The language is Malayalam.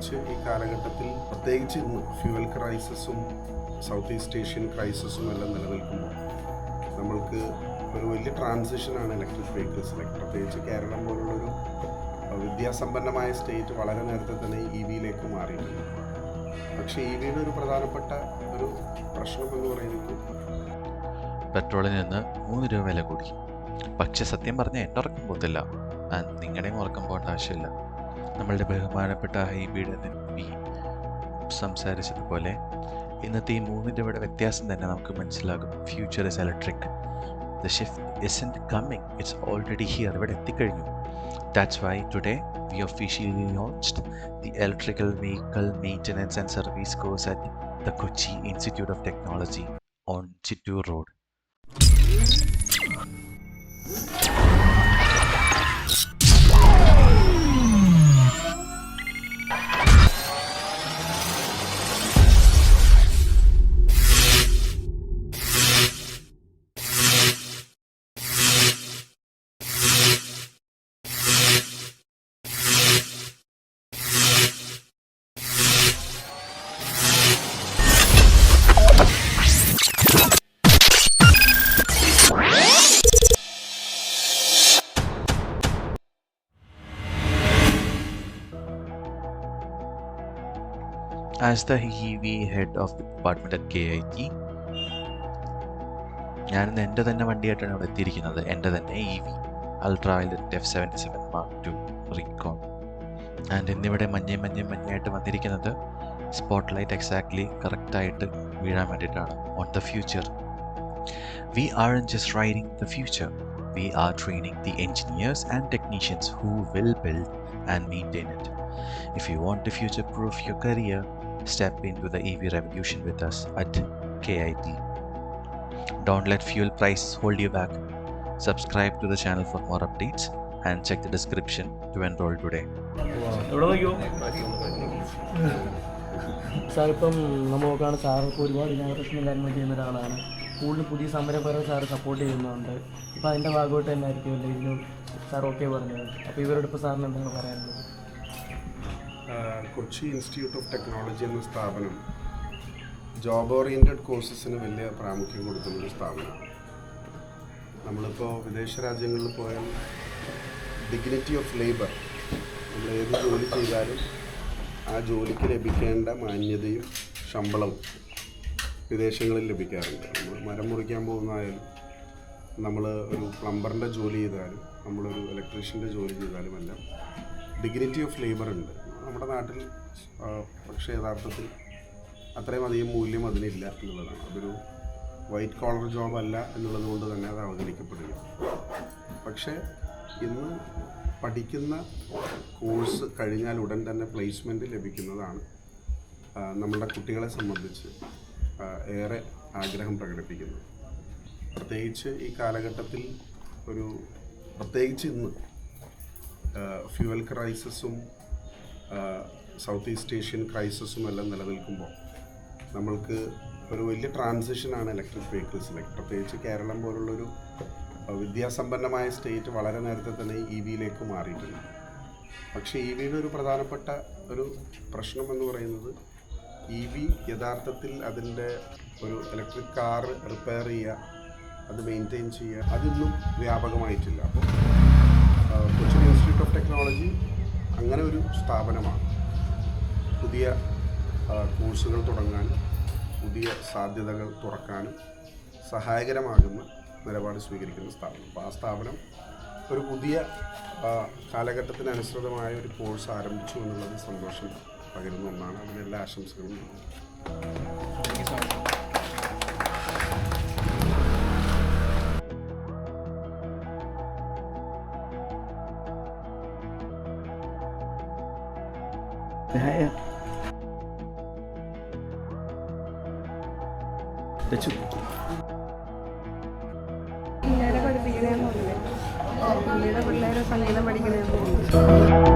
പ്രത്യേകിച്ച് ഈ കാലഘട്ടത്തിൽ, പ്രത്യേകിച്ച് ഇന്ന് ഫ്യൂവൽ ക്രൈസിസും സൗത്ത് ഈസ്റ്റ് ഏഷ്യൻ ക്രൈസിസും എല്ലാം നിലനിൽക്കുമ്പോൾ നമ്മൾക്ക് ഒരു വലിയ ട്രാൻസിഷനാണ് ഇലക്ട്രിക് വെഹിക്കിൾസിലേക്ക്. പ്രത്യേകിച്ച് കേരളം പോലുള്ളൊരു വിദ്യാസമ്പന്നമായ സ്റ്റേറ്റ് വളരെ നേരത്തെ തന്നെ EVയിലേക്ക് മാറിയിട്ടുണ്ട്. പക്ഷേ EVയുടെ ഒരു പ്രധാനപ്പെട്ട ഒരു പ്രശ്നം എന്ന് പറയുന്നത് പെട്രോളിന് നിന്ന് 3 രൂപ വില കൂടി. പക്ഷെ സത്യം പറഞ്ഞാൽ എൻ്റെ ഉറക്കം പോകത്തില്ല, നിങ്ങളുടെയും ഉറക്കം പോകേണ്ട ആവശ്യമില്ല. നമ്മളുടെ ബഹുമാനപ്പെട്ട ഹൈബിയുടെ MP സംസാരിച്ചതുപോലെ ഇന്നത്തെ ഈ 3 രൂപയുടെ വ്യത്യാസം തന്നെ നമുക്ക് മനസ്സിലാകും. Future is electric. The shift isn't coming, it's already here. ഇവിടെ എത്തിക്കഴിഞ്ഞു. That's why today we officially launched the Electrical Vehicle Maintenance and Service course at the Kochi Institute of Technology on Chittoor Road. As the EV head of the department at KIT, ഞാനിന്ന് എൻ്റെ തന്നെ വണ്ടിയായിട്ടാണ് ഇവിടെ എത്തിയിരിക്കുന്നത്. എൻ്റെ തന്നെ EV ultra violet F77 Mark II Recon. And ഇന്നിവിടെ മഞ്ഞയായിട്ട് വന്നിരിക്കുന്നത് സ്പോട്ട്ലൈറ്റ് എക്സാക്ട്ലി കറക്റ്റായിട്ട് വീഴാൻ വേണ്ടിയിട്ടാണ്. On the future. We aren't just riding the future. We are training the engineers and technicians who will build and maintain it. If you want to future-proof your career, step into the EV revolution with us at KIT. Don't let fuel prices hold you back. Subscribe to the channel for more updates and check the description to enroll today. Sir ഇപ്പം നമുക്കാണ് സാർക്ക് ഒരുപാട് ഇനാഗ്രേഷനും കാര്യങ്ങൾ ചെയ്യുന്ന ഒരാളാണ്. കൂടുതൽ പുതിയ സമരപരം സാർ സപ്പോർട്ട് ചെയ്യുന്നുണ്ട്. അപ്പോൾ അതിൻ്റെ ഭാഗമായിട്ട് തന്നെ ആയിരിക്കുമല്ലോ ഇതിനും സാർ ഓക്കെ പറഞ്ഞത്. അപ്പോൾ ഇവരോട് ഇപ്പോൾ സാറിന് എന്താണ് പറയാനുള്ളത്? കൊച്ചി ഇൻസ്റ്റിറ്റ്യൂട്ട് ഓഫ് ടെക്നോളജി എന്ന സ്ഥാപനം ജോബ് ഓറിയൻറ്റഡ് കോഴ്സസിന് വലിയ പ്രാമുഖ്യം കൊടുക്കുന്നൊരു സ്ഥാപനമാണ്. നമ്മളിപ്പോൾ വിദേശ രാജ്യങ്ങളിൽ പോയാൽ ഡിഗ്നിറ്റി ഓഫ് ലേബർ, നമ്മൾ ഏത് ജോലി ചെയ്താലും ആ ജോലിക്ക് ലഭിക്കേണ്ട മാന്യതയും ശമ്പളവും വിദേശങ്ങളിൽ ലഭിക്കാറുണ്ട്. നമ്മൾ മരം മുറിക്കാൻ പോകുന്നതായാലും, നമ്മൾ ഒരു പ്ലംബറിൻ്റെ ജോലി ചെയ്താലും, നമ്മളൊരു ഇലക്ട്രീഷ്യൻ്റെ ജോലി ചെയ്താലും എല്ലാം ഡിഗ്നിറ്റി ഓഫ് ലേബർ ഉണ്ട് നമ്മുടെ നാട്ടിൽ. പക്ഷേ യഥാർത്ഥത്തിൽ അത്രയും അധികം മൂല്യം അതിനില്ല എന്നുള്ളതാണ്. അതൊരു വൈറ്റ് കോളർ ജോബ് അല്ല എന്നുള്ളത് കൊണ്ട് തന്നെ അത് അവഗണിക്കപ്പെടുക. പക്ഷേ ഇന്ന് പഠിക്കുന്ന കോഴ്സ് കഴിഞ്ഞാൽ ഉടൻ തന്നെ പ്ലേസ്മെൻറ്റ് ലഭിക്കുന്നതാണ് നമ്മളുടെ കുട്ടികളെ സംബന്ധിച്ച് ഏറെ ആഗ്രഹം പ്രകടിപ്പിക്കുന്നത്. പ്രത്യേകിച്ച് ഈ കാലഘട്ടത്തിൽ പ്രത്യേകിച്ച് ഇന്ന് ഫ്യൂവൽ ക്രൈസിസും സൗത്ത് ഈസ്റ്റ് ഏഷ്യൻ ക്രൈസിസും എല്ലാം നിലനിൽക്കുമ്പോൾ നമ്മൾക്ക് ഒരു വലിയ ട്രാൻസിഷനാണ് ഇലക്ട്രിക് വെഹിക്കിൾസിലേക്ക്. പ്രത്യേകിച്ച് കേരളം പോലുള്ളൊരു വിദ്യാസമ്പന്നമായ സ്റ്റേറ്റ് വളരെ നേരത്തെ തന്നെ EVയിലേക്ക് മാറിയിട്ടുണ്ട്. പക്ഷേ EVയുടെ ഒരു പ്രധാനപ്പെട്ട ഒരു പ്രശ്നം എന്ന് പറയുന്നത് EV യഥാർത്ഥത്തിൽ അതിൻ്റെ ഒരു ഇലക്ട്രിക് കാർ റിപ്പയർ ചെയ്യുക, അത് മെയിൻറ്റെയിൻ ചെയ്യുക, അതൊന്നും വ്യാപകമായിട്ടില്ല. അപ്പോൾ കൊച്ചി ഇൻസ്റ്റിറ്റ്യൂട്ട് ഓഫ് ടെക്നോളജി അങ്ങനെ ഒരു സ്ഥാപനമാണ്. പുതിയ കോഴ്സുകൾ തുടങ്ങാനും പുതിയ സാധ്യതകൾ തുറക്കാനും സഹായകരമാകുന്ന നിലപാട് സ്വീകരിക്കുന്ന സ്ഥാപനം. അപ്പോൾ ആ സ്ഥാപനം ഒരു പുതിയ കാലഘട്ടത്തിനനുസൃതമായ ഒരു കോഴ്സ് ആരംഭിച്ചു എന്നുള്ളത് സന്തോഷം പകരുന്ന ഒന്നാണ്. അതിനെല്ലാ ആശംസകളും. പിള്ളേരെ പഠിപ്പിക്കണമെന്നുണ്ട്. പിള്ളേരെ സംഗീതം പഠിക്കണമെന്നുണ്ട്.